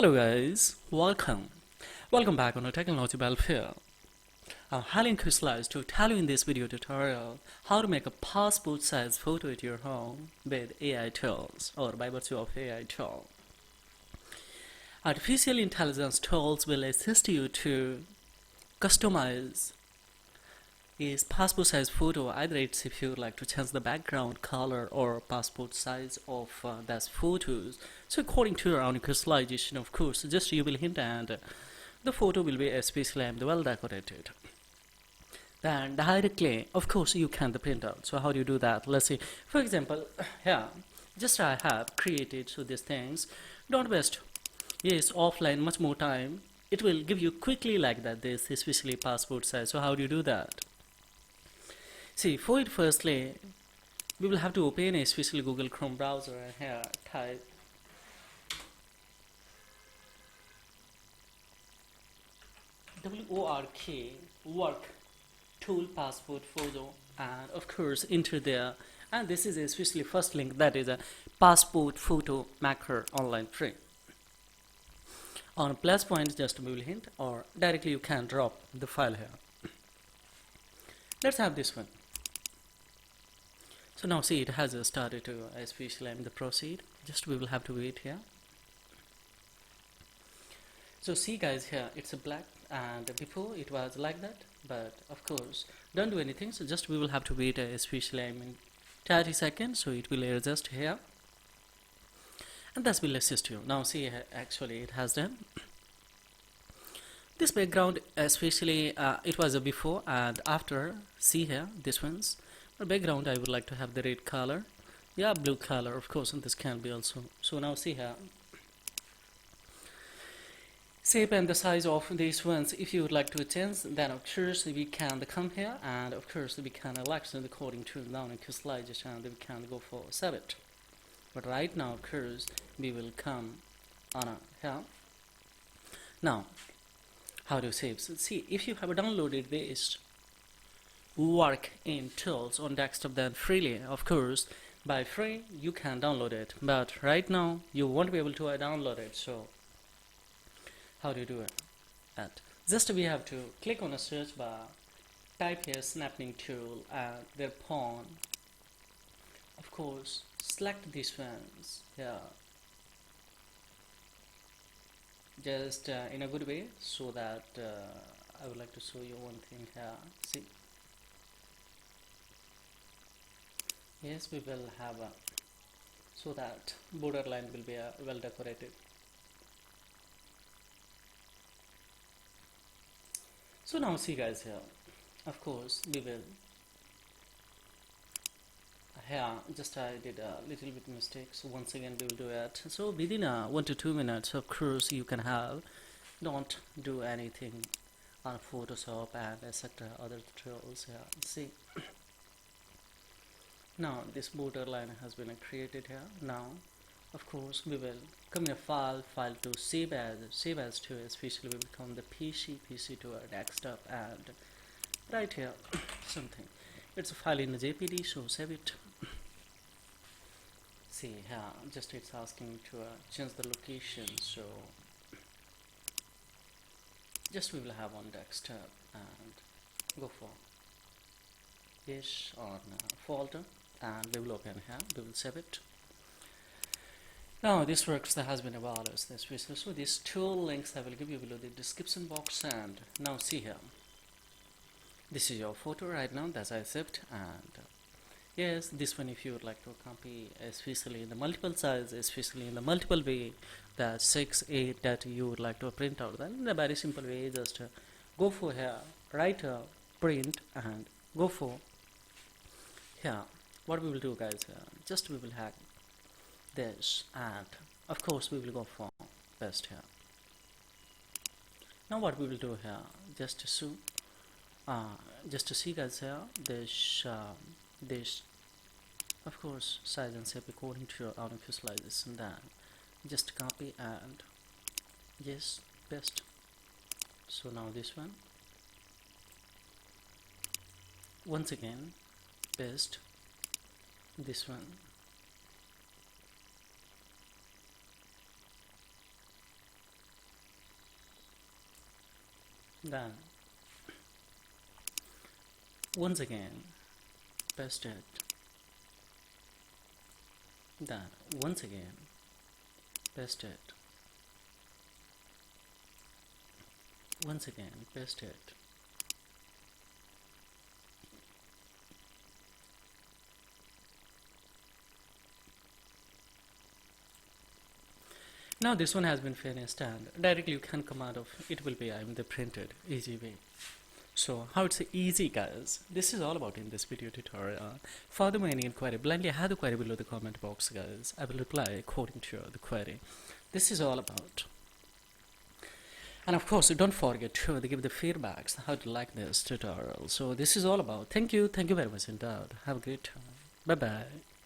Hello guys, welcome back on a Technology Welfare. I'm Halin Kuslaj to tell you in this video tutorial how to make a passport size photo at your home with AI tools or by virtue of AI tool. Artificial intelligence tools will assist you to customize is passport size photo. Either it's if you like to change the background color or passport size of those photos. So according to your own customization, of course, just you will hint and the photo will be especially well decorated. Then directly, of course, you can the print out. So how do you do that? Let's see. For example, here, just I have created so these things. Don't waste. Yes, offline much more time. It will give you quickly like that. This especially passport size. So how do you do that? See, for it firstly, we will have to open a special Google Chrome browser and here type work tool passport photo and of course enter there, and this is especially first link, that is a passport photo maker online free. On plus point, just we will hint or directly you can drop the file here. Let's have this one. So now see, it has started to especially the proceed. Just we will have to wait here. So see guys, here it's a black and before it was like that, but of course don't do anything. So just we will have to wait especially 30 seconds, so it will adjust here and that will assist you. Now see, actually it has done. This background especially it was a before and after. See here, this one's the background. I would like to have the red color, yeah, blue color of course, and this can be also. So now see here, shape and the size of these ones, if you would like to change, then of course we can come here and of course we can elect according to down in customization and we can go for save it. But right now of course we will come on here. Now how to save? So see, if you have downloaded this work in tools on desktop, then freely, of course by free you can download it, but right now you won't be able to download it. So how do you do it? Just we have to click on a search bar, type here snapping tool and thereupon of course select these ones here, just in a good way, so that I would like to show you one thing here. See, yes, we will have a, so that borderline will be well decorated. So now see guys, here of course we will here, just I did a little bit mistake, so once again we will do it. So within 1 to 2 minutes of course you can have, don't do anything on Photoshop and etc other tools here. See, now this borderline has been created here. Now of course we will come in a file to save as to, especially we will come the PC to our desktop and right here something, it's a file in the JPG, so save it. See here, just it's asking to change the location, so just we will have on desktop and go for yes on folder and we will open here, we will save it. Now this works, there has been a wireless this visual. So these tool links I will give you below the description box. And now see here, this is your photo right now that I saved, and yes, this one if you would like to copy, especially in the multiple size, especially in the multiple way, that 6 8 that you would like to print out, then in a very simple way, just go for here, write print and go for here. What we will do guys, just we will hack this and of course we will go for best here. Now what we will do here, just to see guys here, this of course size and shape according to your own visualization, then just copy and yes paste. So now this one, once again paste this one, Then once again paste it. Then once again paste it. Once again paste it. Now this one has been finished, and directly you can come out of it will be I'm the printed easy way. So how it's easy, guys. This is all about in this video tutorial. Further any inquiry, blindly have the query below the comment box, guys. I will reply according to the query. This is all about. And of course, don't forget to give the feedbacks how to like this tutorial. So this is all about. Thank you very much indeed. Have a great time. Bye bye.